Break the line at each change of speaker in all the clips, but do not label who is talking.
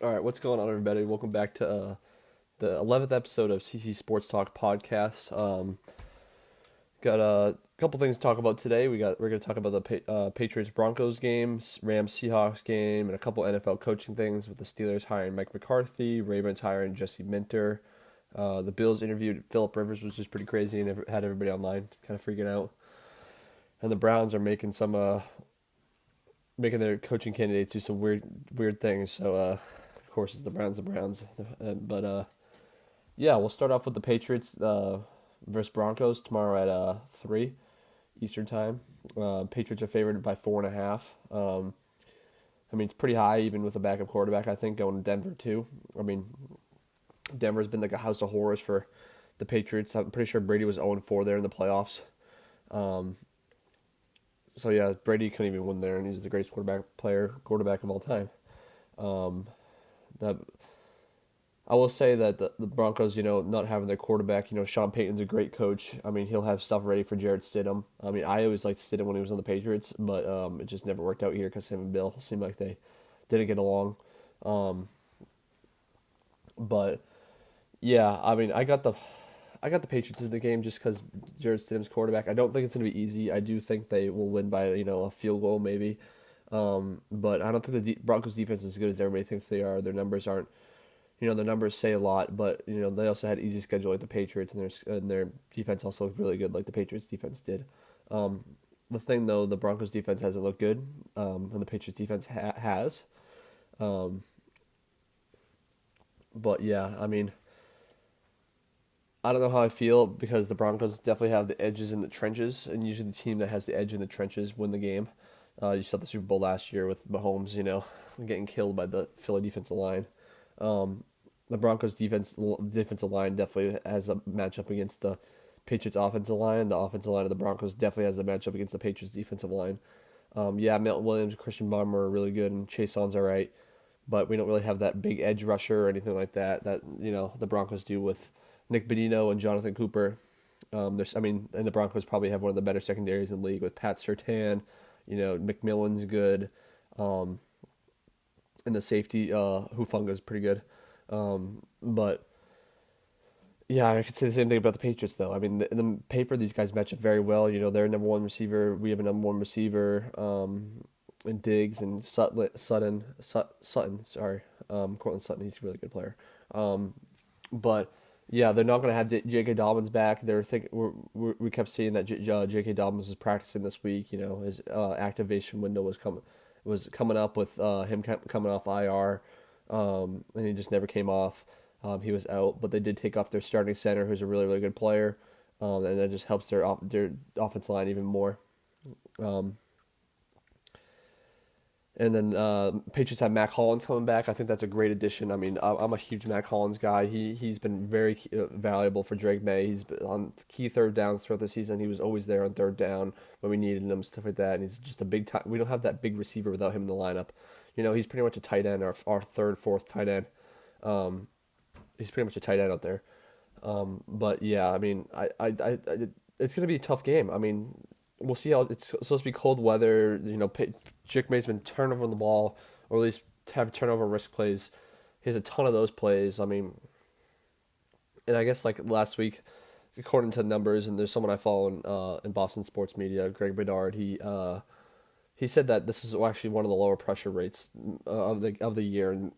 All right, what's going on, everybody? Welcome back to the 11th episode of CC Sports Talk podcast. Got a couple things to talk about today. We're going to talk about the Patriots Broncos game, Rams Seahawks game, and a couple NFL coaching things with the Steelers hiring Mike McCarthy, Ravens hiring Jesse Minter. The Bills interviewed Philip Rivers, which is pretty crazy, and had everybody online kind of freaking out. And the Browns are making their coaching candidates do some weird things. So of course it's the Browns. But yeah, we'll start off with the Patriots versus Broncos tomorrow at 3 Eastern time. Patriots are favored by 4.5. I mean, it's pretty high even with a backup quarterback. I think going to Denver too. I mean, Denver's been like a house of horrors for the Patriots. I'm pretty sure Brady was 0-4 there in the playoffs. Um, so yeah, Brady couldn't even win there, and he's the greatest quarterback of all time. Um, that I will say that the Broncos, not having their quarterback, Sean Payton's a great coach. I mean, he'll have stuff ready for Jarrett Stidham. I mean, I always liked Stidham when he was on the Patriots, but it just never worked out here because him and Bill seemed like they didn't get along. Um, but yeah, I mean, I got the Patriots in the game just because Jarrett Stidham's quarterback. I don't think it's going to be easy. I do think they will win by a field goal maybe. But I don't think the Broncos defense is as good as everybody thinks they are. Their numbers aren't. The numbers say a lot, but they also had easy schedule like the Patriots, and their defense also looked really good like the Patriots defense did. Um, the thing though, the Broncos defense hasn't looked good, and the Patriots defense has. Um, but yeah, I mean, I don't know how I feel because the Broncos definitely have the edges in the trenches, and usually the team that has the edge in the trenches win the game. You saw the Super Bowl last year with Mahomes, getting killed by the Philly defensive line. Um, the Broncos defensive line definitely has a matchup against the Patriots offensive line. The offensive line of the Broncos definitely has a matchup against the Patriots defensive line. Yeah, Milton Williams and Christian Barmore are really good, and Chase On's all right, but we don't really have that big edge rusher or anything like that the Broncos do with Nick Benino and Jonathan Cooper. And the Broncos probably have one of the better secondaries in the league with Pat Surtain. McMillan's good. Um, and the safety, Hufunga's pretty good. But yeah, I could say the same thing about the Patriots, though. I mean, in the paper, these guys match up very well. They're number one receiver. We have a number one receiver, in Diggs and Sutton. Sorry, Cortland Sutton. He's a really good player. But yeah, they're not going to have J.K. Dobbins back. We kept seeing that J.K. Dobbins was practicing this week. His activation window was coming up with him coming off IR, and he just never came off. He was out, but they did take off their starting center, who's a really really good player, and that just helps their offensive line even more. Um, and then Patriots have Mac Hollins coming back. I think that's a great addition. I mean, I'm a huge Mac Hollins guy. He's been very valuable for Drake May. He's been on key third downs throughout the season. He was always there on third down when we needed him, stuff like that. And he's just a big time. We don't have that big receiver without him in the lineup. He's pretty much a tight end, our third, fourth tight end. Um, he's pretty much a tight end out there. But yeah, I mean, it's gonna be a tough game. I mean, we'll see how it's supposed to be cold weather. Drake May's been turnover on the ball, or at least have turnover risk plays. He has a ton of those plays. I mean, and I guess like last week, according to numbers, and there's someone I follow in Boston sports media, Greg Bedard. He said that this is actually one of the lower pressure rates of the year, and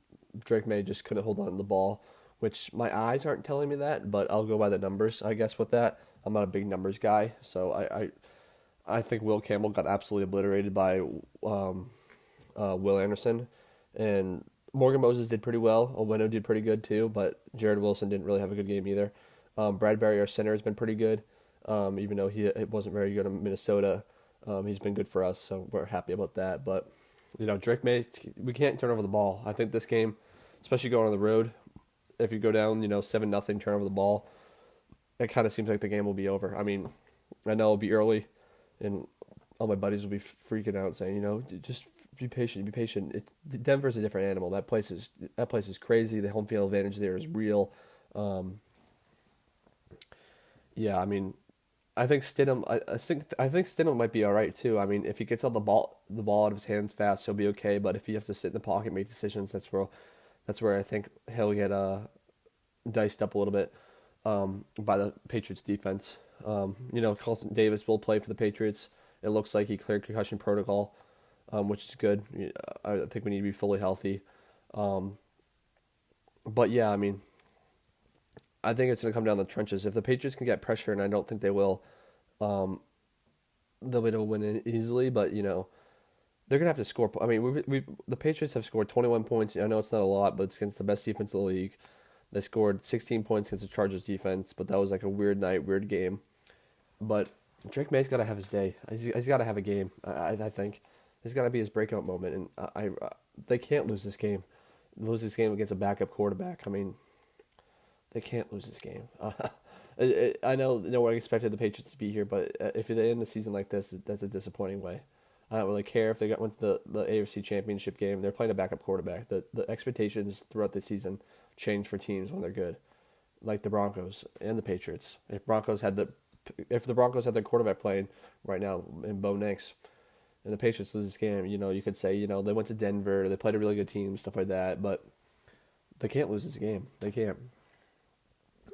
Drake May just couldn't hold on to the ball, which my eyes aren't telling me that, but I'll go by the numbers, I guess. With that, I'm not a big numbers guy, so I think Will Campbell got absolutely obliterated by Will Anderson, and Morgan Moses did pretty well. Oweno did pretty good too, but Jared Wilson didn't really have a good game either. Bradbury, our center, has been pretty good, even though he wasn't very good in Minnesota. He's been good for us, so we're happy about that. But Drake May, we can't turn over the ball. I think this game, especially going on the road, if you go down 7-0, turn over the ball, it kind of seems like the game will be over. I mean, I know it'll be early, and all my buddies will be freaking out saying, just be patient, be patient. Denver's a different animal. That place is crazy. The home field advantage there is real. Um, yeah, I mean, I think Stidham might be all right too. I mean, if he gets all the ball out of his hands fast, he'll be okay. But if he has to sit in the pocket and make decisions, That's where I think he'll get diced up a little bit by the Patriots defense. Carlton Davis will play for the Patriots. It looks like he cleared concussion protocol, which is good. I think we need to be fully healthy. But yeah, I mean, I think it's going to come down to the trenches. If the Patriots can get pressure, and I don't think they will, they'll be able to win easily. But they're going to have to score. I mean, the Patriots have scored 21 points. I know it's not a lot, but it's against the best defense in the league. They scored 16 points against the Chargers defense, but that was like a weird night, weird game. But Drake May's got to have his day. He's got to have a game. I think it's got to be his breakout moment, and they can't lose this game. Lose this game against a backup quarterback. I mean, they can't lose this game. I know no one expected the Patriots to be here, but if they end the season like this, that's a disappointing way. I don't really care if they went to the AFC Championship game. They're playing a backup quarterback. The expectations throughout the season change for teams when they're good, like the Broncos and the Patriots. If the Broncos had their quarterback playing right now in Bo Nix, and the Patriots lose this game, you could say they went to Denver, they played a really good team, stuff like that. But they can't lose this game. They can't.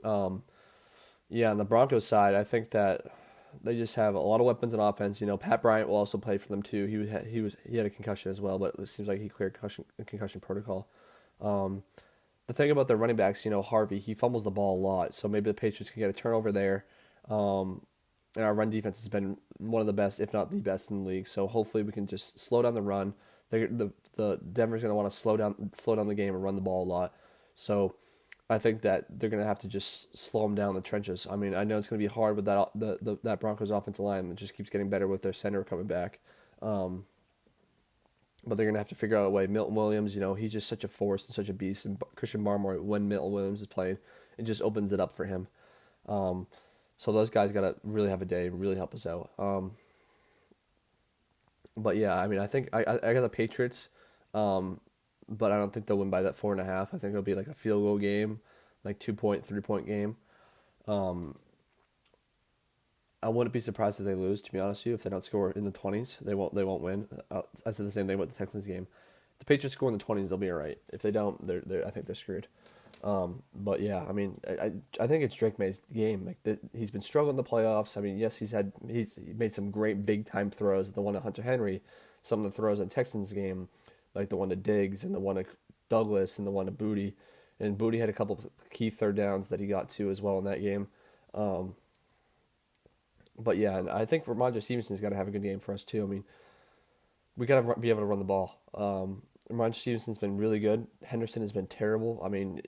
Yeah, on the Broncos side, I think that they just have a lot of weapons on offense. Pat Bryant will also play for them too. He had a concussion as well, but it seems like he cleared concussion protocol. The thing about their running backs, Harvey, he fumbles the ball a lot, so maybe the Patriots can get a turnover there. And our run defense has been one of the best, if not the best, in the league. So hopefully we can just slow down the run. The Denver's going to want to slow down the game and run the ball a lot. So I think that they're going to have to just slow them down in the trenches. I mean, I know it's going to be hard with that Broncos offensive line. It just keeps getting better with their center coming back. But they're going to have to figure out a way. Milton Williams, he's just such a force and such a beast. And Christian Barmore, when Milton Williams is playing, it just opens it up for him. So those guys got to really have a day, really help us out. But yeah, I mean, I think I got the Patriots, but I don't think they'll win by that 4.5. I think it'll be like a field goal game, like 2-point, 3-point game. I wouldn't be surprised if they lose. To be honest with you, if they don't score in the 20s, they won't win. I said the same thing with the Texans game. If the Patriots score in the 20s, they'll be all right. If they don't, I think they're screwed. But yeah, I mean, I think it's Drake May's game. Like he's been struggling in the playoffs. I mean, yes, he's made some great big time throws. The one to Hunter Henry, some of the throws in Texans game, like the one to Diggs and the one to Douglas and the one to Booty. And Booty had a couple of key third downs that he got to as well in that game. But yeah, I think Ramondre Stevenson's got to have a good game for us too. I mean, we got to be able to run the ball. Ramondre Stevenson's been really good. Henderson has been terrible. I mean,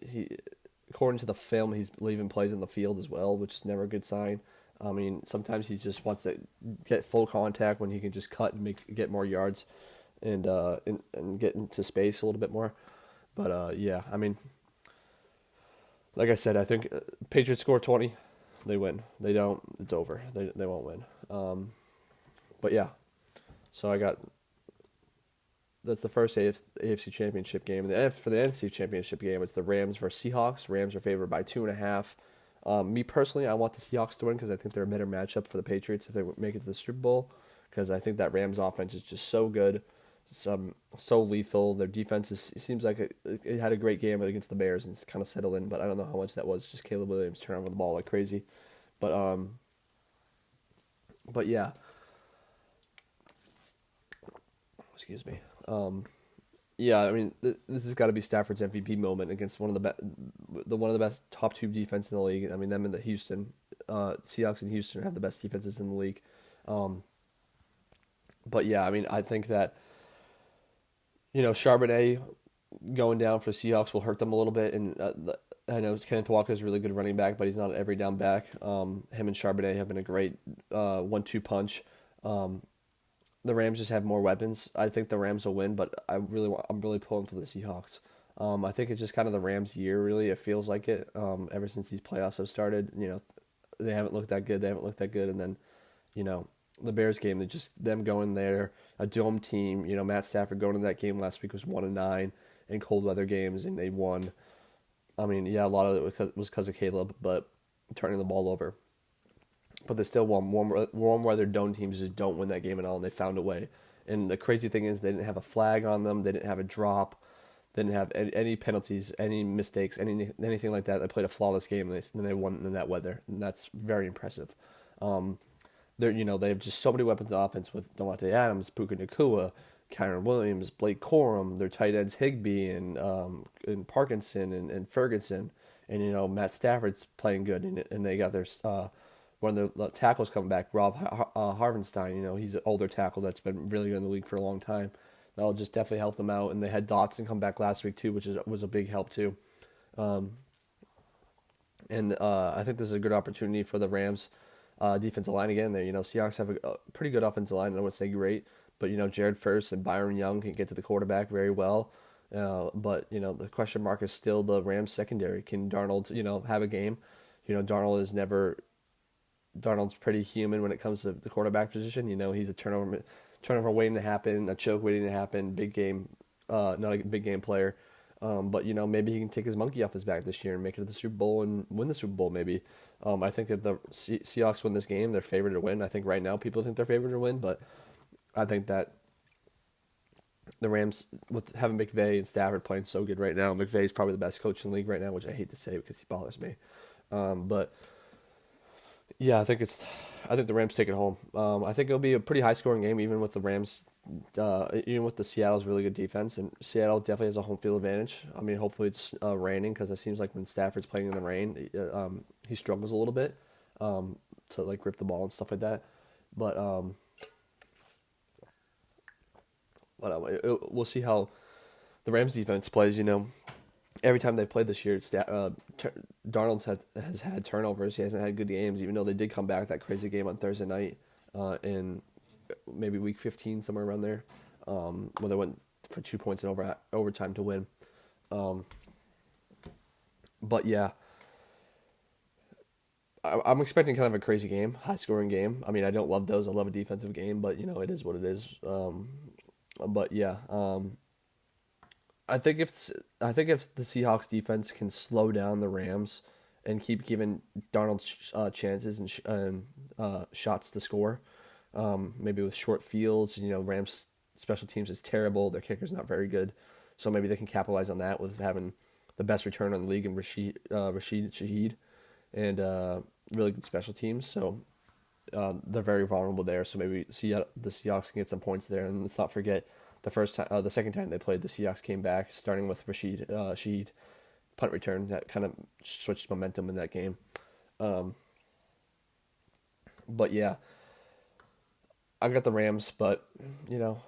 according to the film, he's leaving plays in the field as well, which is never a good sign. I mean, sometimes he just wants to get full contact when he can just cut and get more yards and get into space a little bit more. But yeah, I mean, like I said, I think Patriots score 20, they win. They don't, it's over. They won't win. But yeah, so that's the first AFC Championship game. And for the NFC Championship game, it's the Rams versus Seahawks. Rams are favored by 2.5. Me personally, I want the Seahawks to win because I think they're a better matchup for the Patriots if they make it to the Super Bowl. Because I think that Rams offense is just so good, so lethal. Their defense it seems like it had a great game against the Bears and it's kind of settled in. But I don't know how much that was. Just Caleb Williams turning over the ball like crazy. But excuse me. Yeah, I mean, this has got to be Stafford's MVP moment against one of the best top two defense in the league. I mean, them and the Seahawks and Houston have the best defenses in the league. But yeah, I mean, I think that Charbonnet going down for Seahawks will hurt them a little bit, and I know Kenneth Walker is a really good running back, but he's not an every down back. Him and Charbonnet have been a great 1-2 punch. The Rams just have more weapons. I think the Rams will win, but I'm really pulling for the Seahawks. I think it's just kind of the Rams' year, really. It feels like it. Ever since these playoffs have started, they haven't looked that good. And then, the Bears game, they just them going there, a dome team. Matt Stafford going to that game last week was 1-9 in cold weather games, and they won. I mean, yeah, a lot of it was because of Caleb, but turning the ball over. But they still won. Warm weather dome teams just don't win that game at all, and they found a way. And the crazy thing is they didn't have a flag on them. They didn't have a drop. Didn't have any penalties, any mistakes, anything like that. They played a flawless game, and they won in that weather, and that's very impressive. Um, they have just so many weapons on offense with Devontae Adams, Puka Nacua, Kyron Williams, Blake Corum, their tight ends Higbee and Parkinson and Ferguson, and Matt Stafford's playing good, and they got their one of their tackles coming back, Rob Harvenstein. He's an older tackle that's been really good in the league for a long time. That'll just definitely help them out, and they had Dotson come back last week too, which was a big help too. Um, and I think this is a good opportunity for the Rams defensive line again. There, Seahawks have a pretty good offensive line. I wouldn't say great, but Jared First and Byron Young can get to the quarterback very well. But the question mark is still the Rams secondary. Can Darnold have a game? Darnold's pretty human when it comes to the quarterback position. He's a turnover waiting to happen, a choke waiting to happen, big game, not a big game player. But maybe he can take his monkey off his back this year and make it to the Super Bowl and win the Super Bowl. Maybe. I think if the Seahawks win this game, they're favored to win. I think right now people think they're favored to win, but I think that the Rams, with having McVay and Stafford playing so good right now, McVay's probably the best coach in the league right now, which I hate to say because he bothers me. But yeah, I think the Rams take it home. I think it'll be a pretty high scoring game, even with the Rams, even with the Seattle's really good defense, and Seattle definitely has a home field advantage. I mean, hopefully it's raining because it seems like when Stafford's playing in the rain, he struggles a little bit to like grip the ball and stuff like that. But we'll see how the Rams defense plays. Every time they played this year, Darnold has had turnovers. He hasn't had good games, even though they did come back that crazy game on Thursday night in maybe week 15, somewhere around there, where they went for 2 points in overtime to win. But yeah, I'm expecting kind of a crazy game, high-scoring game. I mean, I don't love those. I love a defensive game, but it is what it is. But yeah, I think if the Seahawks defense can slow down the Rams and keep giving Darnold chances and shots to score, maybe with short fields, Rams special teams is terrible. Their kicker's not very good, so maybe they can capitalize on that with having the best return on the league in Rashid Shaheed and really good special teams. So they're very vulnerable there. So maybe the Seahawks can get some points there. And let's not forget the second time they played, the Seahawks came back, starting with Rashid Shaheed punt return that kind of switched momentum in that game. But yeah, I got the Rams, but it'll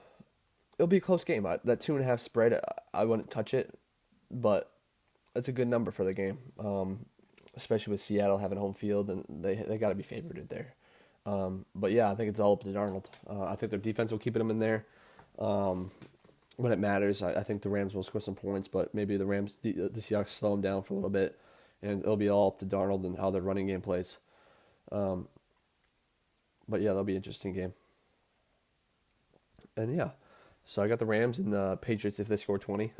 be a close game. That 2.5 spread, I wouldn't touch it, but it's a good number for the game, especially with Seattle having home field, and they got to be favored there. But yeah, I think it's all up to Darnold. I think their defense will keep them in there. When it matters, I think the Rams will score some points, but maybe the Seahawks slow them down for a little bit, and it'll be all up to Darnold and how their running game plays. But yeah, that'll be an interesting game. And yeah, so I got the Rams and the Patriots if they score 20.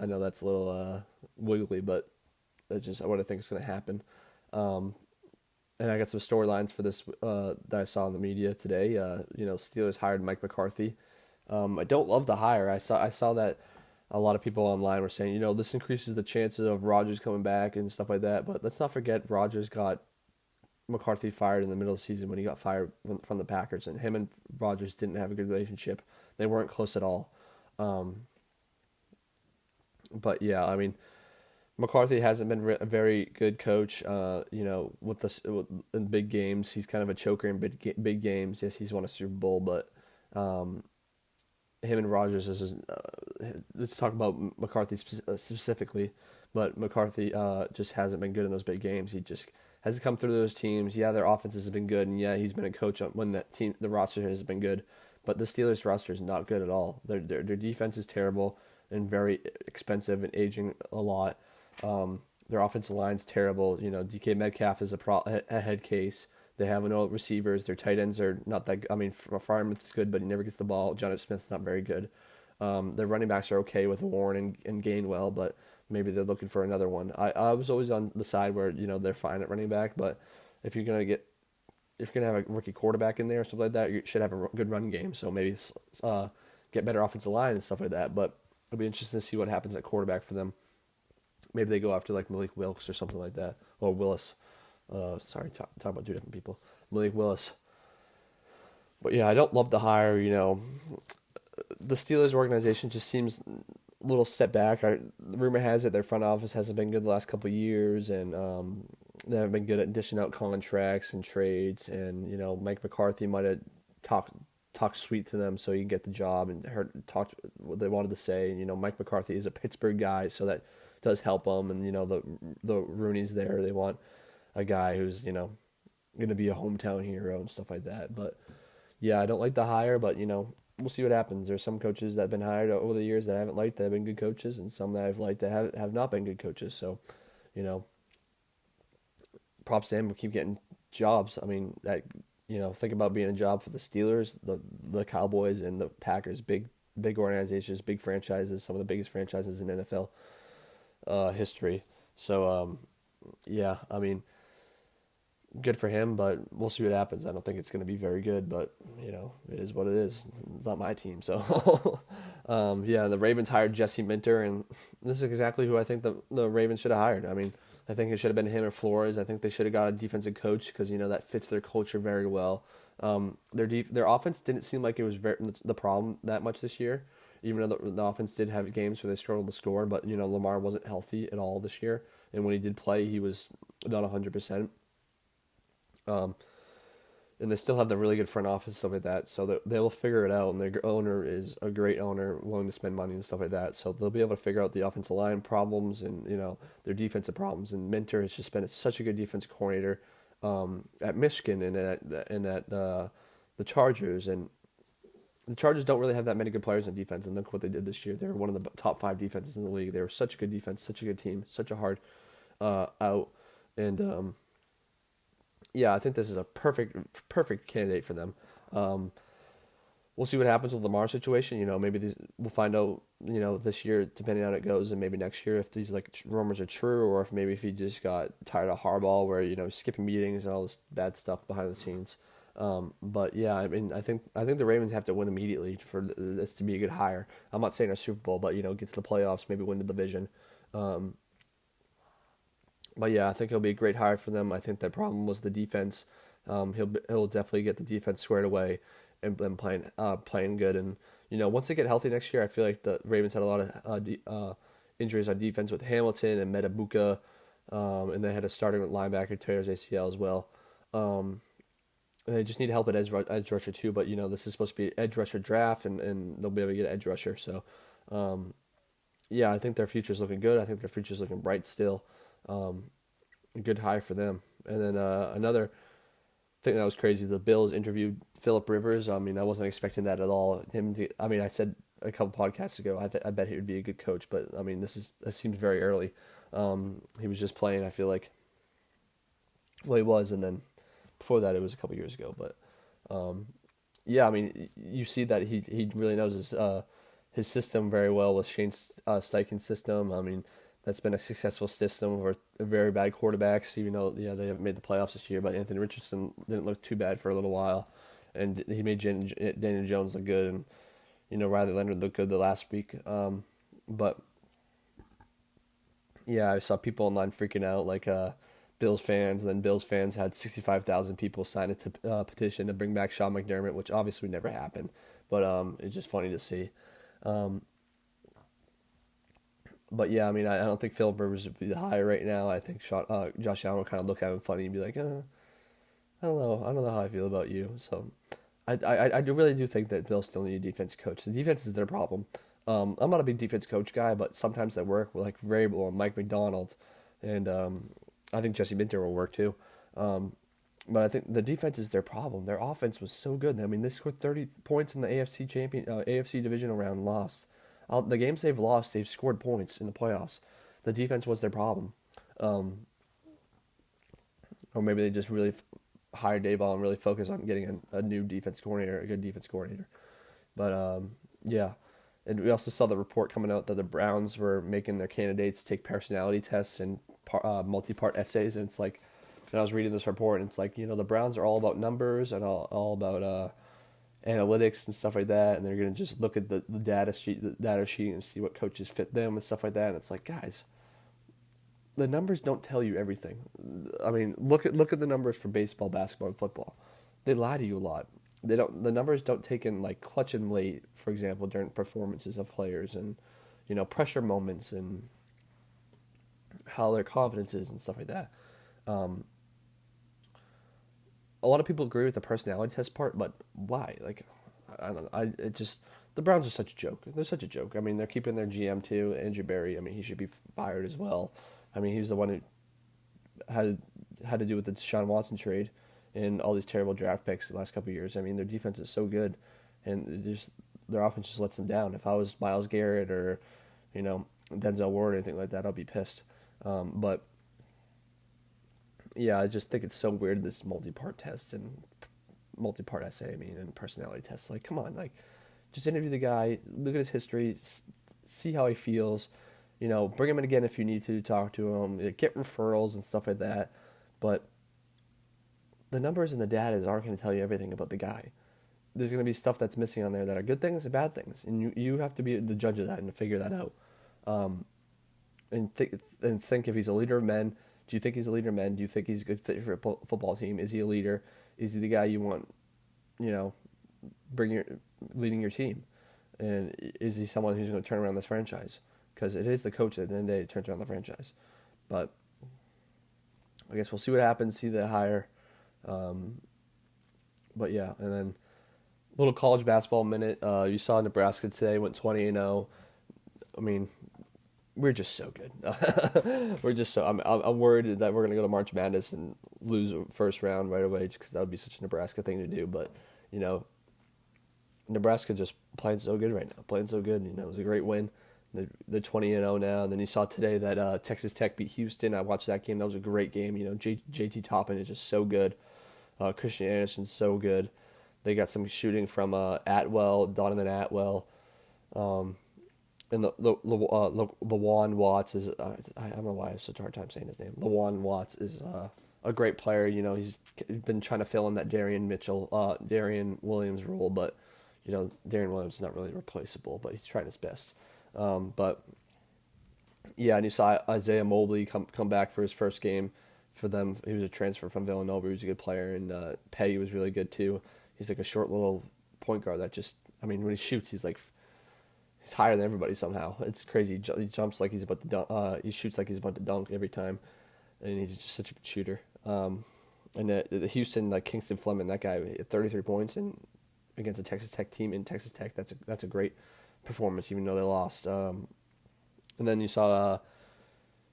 I know that's a little wiggly, but that's just what I think is going to happen. And I got some storylines for this that I saw in the media today. Steelers hired Mike McCarthy. I don't love the hire. I saw that a lot of people online were saying, this increases the chances of Rodgers coming back and stuff like that. But let's not forget Rodgers got McCarthy fired in the middle of the season when he got fired from the Packers, and him and Rodgers didn't have a good relationship. They weren't close at all. But yeah, I mean, McCarthy hasn't been a very good coach. In big games, he's kind of a choker in big games. Yes, he's won a Super Bowl, but him and Rodgers let's talk about McCarthy specifically. But McCarthy just hasn't been good in those big games. He just hasn't come through those teams. Yeah, their offenses have been good, and yeah, he's been a coach when the roster has been good. But the Steelers roster is not good at all. Their defense is terrible and very expensive and aging a lot. Their offensive line's terrible. DK Metcalf is a head case. They have no receivers. Their tight ends are not that. I mean, Freiermuth's good, but he never gets the ball. Jonnu Smith's not very good. Their running backs are okay with Warren and Gainwell, but maybe they're looking for another one. I was always on the side where they're fine at running back, but if you're gonna have a rookie quarterback in there or something like that, you should have a good run game. So maybe get better offensive line and stuff like that. But It'll be interesting to see what happens at quarterback for them. Maybe they go after like Malik Wilkes or something like that, or Willis. Sorry, talking about two different people. Malik Willis. But yeah, I don't love the hire. The Steelers organization just seems a little set back. Rumor has it their front office hasn't been good the last couple of years, and they haven't been good at dishing out contracts and trades. And Mike McCarthy might have talked sweet to them so he can get the job and talked what they wanted to say. And Mike McCarthy is a Pittsburgh guy, so that does help them. And the Rooney's there. They want a guy who's going to be a hometown hero and stuff like that. But yeah, I don't like the hire, but we'll see what happens. There's some coaches that have been hired over the years that I haven't liked that have been good coaches, and some that I've liked that have not been good coaches. So, props to him. We keep getting jobs. I mean, think about being a job for the Steelers, the Cowboys, and the Packers. Big organizations, big franchises, some of the biggest franchises in NFL history. So, yeah, I mean, good for him, but we'll see what happens. I don't think it's going to be very good, but it is what it is. It's not my team, so yeah. The Ravens hired Jesse Minter, and this is exactly who I think the Ravens should have hired. I mean, I think it should have been him or Flores. I think they should have got a defensive coach because that fits their culture very well. Their offense didn't seem like it was the problem that much this year, even though the offense did have games where they struggled to score. But Lamar wasn't healthy at all this year, and when he did play, he was not 100%. And they still have the really good front office and stuff like that, so they will figure it out. And their owner is a great owner, willing to spend money and stuff like that. So they'll be able to figure out the offensive line problems and their defensive problems. And Minter has just been such a good defense coordinator at Michigan and at the Chargers. And the Chargers don't really have that many good players on defense. And look what they did this year. They were one of the top 5 defenses in the league. They were such a good defense, such a good team, such a hard out. And yeah, I think this is a perfect candidate for them. We'll see what happens with Lamar's situation. Maybe we'll find out, this year, depending on how it goes, and maybe next year if these rumors are true, or if he just got tired of Harbaugh, where skipping meetings and all this bad stuff behind the scenes. But yeah, I mean, I think the Ravens have to win immediately for this to be a good hire. I'm not saying a Super Bowl, but get to the playoffs, maybe win the division. But yeah, I think he'll be a great hire for them. I think the problem was the defense. He'll definitely get the defense squared away and then playing good. And once they get healthy next year, I feel like the Ravens had a lot of injuries on defense with Hamilton and Metabuka, and they had a starting linebacker tear his ACL as well. And they just need help at edge rusher too. But this is supposed to be an edge rusher draft, and they'll be able to get an edge rusher. So yeah, I think their future's looking good. I think their future's looking bright still. A good hire for them. And then another thing that was crazy, the Bills interviewed Phillip Rivers. I mean, I wasn't expecting that at all. I said a couple podcasts ago, I bet he would be a good coach, but I mean, this seems very early. He was just playing, I feel like. Well, he was, and then before that, it was a couple years ago. But yeah, I mean, you see that he really knows his system very well with Shane Steichen's system. I mean, that's been a successful system over very bad quarterbacks, even though they haven't made the playoffs this year. But Anthony Richardson didn't look too bad for a little while, and he made Daniel Jones look good, and Riley Leonard looked good the last week. But yeah, I saw people online freaking out, like Bills fans, and then Bills fans had 65,000 people sign a petition to bring back Sean McDermott, which obviously never happened. But it's just funny to see. But yeah, I mean, I don't think Phillip Rivers would be the hire right now. I think Josh Allen will kind of look at him funny and be like, I don't know how I feel about you. So I really do think that Bills still need a defense coach. The defense is their problem. I'm not a big defense coach guy, but sometimes they work with Vrabel and Mike McDonald, and I think Jesse Minter will work too. But I think the defense is their problem. Their offense was so good. I mean, they scored 30 points in the AFC divisional round, lost. The games they've lost, they've scored points in the playoffs. The defense was their problem. Or maybe they just really hired Dayball and really focused on getting a new defense coordinator, a good defense coordinator. But, yeah. And we also saw the report coming out that the Browns were making their candidates take personality tests and multi-part essays. And it's like, and I was reading this report, and it's like, the Browns are all about numbers and all about, analytics and stuff like that, and they're going to just look at the data sheet and see what coaches fit them and stuff like that. And it's like, guys, the numbers don't tell you everything. I mean, look at the numbers for baseball, basketball, and football. They lie to you a lot. They don't. The numbers don't take in like clutch and late, for example, during performances of players and pressure moments and how their confidence is and stuff like that. Um, a lot of people agree with the personality test part, but why? Like, I don't know. It just the Browns are such a joke. They're such a joke. I mean, they're keeping their GM too, Andrew Berry. I mean, he should be fired as well. I mean, he was the one who had to do with the Deshaun Watson trade and all these terrible draft picks the last couple of years. I mean, their defense is so good, and their offense just lets them down. If I was Myles Garrett or Denzel Ward or anything like that, I'd be pissed. But yeah, I just think it's so weird, this multi-part test and multi-part essay. I mean, and personality test. Like, come on, like, just interview the guy, look at his history, see how he feels. Bring him in again if you need to talk to him. Get referrals and stuff like that. But the numbers and the data aren't going to tell you everything about the guy. There's going to be stuff that's missing on there that are good things and bad things, and you have to be the judge of that and to figure that out. And think if he's a leader of men. Do you think he's a leader of men? Do you think he's a good fit for a football team? Is he a leader? Is he the guy you want? Leading your team, and is he someone who's going to turn around this franchise? Because it is the coach at the end of the day that turns around the franchise. But I guess we'll see what happens. See the hire. But yeah, and then a little college basketball minute. You saw Nebraska today went 20-0. I mean, we're just so good. We're just so. I'm worried that we're gonna go to March Madness and lose first round right away, just because that would be such a Nebraska thing to do. But Nebraska just playing so good right now. Playing so good. It was a great win. They're 20-0 now. And then you saw today that Texas Tech beat Houston. I watched that game. That was a great game. JT Toppin is just so good. Christian Anderson's so good. They got some shooting from Donovan Atwell. And Lawan Watts is I don't know why I have such a hard time saying his name. Lawan Watts is a great player. He's been trying to fill in that Darian Williams role, but Darian Williams is not really replaceable, but he's trying his best. But yeah, and you saw Isaiah Mobley come back for his first game for them. He was a transfer from Villanova. He was a good player, and Petty was really good too. He's like a short little point guard that when he shoots, he's higher than everybody somehow. It's crazy. He jumps like he's about to dunk. He shoots like he's about to dunk every time, and he's just such a good shooter. And the Houston, like Kingston Fleming, that guy had 33 points and against a Texas Tech team in Texas Tech. That's a great performance, even though they lost. And then you saw,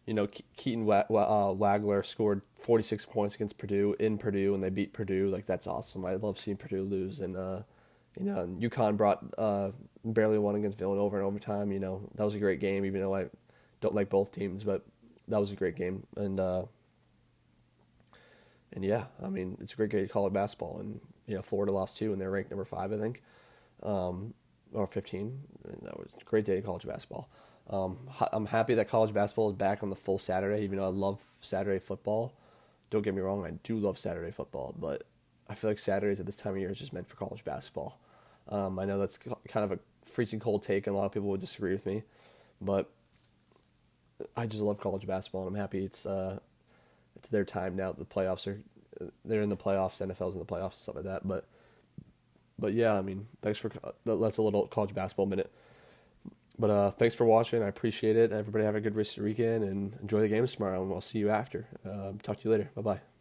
Keaton Wagler scored 46 points against Purdue in Purdue, and they beat Purdue. Like, that's awesome. I love seeing Purdue lose. And and UConn barely won against Villanova in overtime. That was a great game, even though I don't like both teams, but that was a great game. And yeah, I mean, it's a great game to college basketball. And Florida lost too, and they're ranked number 5, I think, or 15. And that was a great day of college basketball. I'm happy that college basketball is back on the full Saturday, even though I love Saturday football. Don't get me wrong, I do love Saturday football, but I feel like Saturdays at this time of year is just meant for college basketball. I know that's kind of a freezing cold take, and a lot of people would disagree with me, but I just love college basketball, and I'm happy it's their time now. The playoffs they're in the playoffs, NFL's in the playoffs and stuff like that. But yeah, I mean, that's a little college basketball minute. But thanks for watching. I appreciate it. Everybody have a good rest of the weekend and enjoy the games tomorrow, and I'll see you after. Talk to you later. Bye-bye.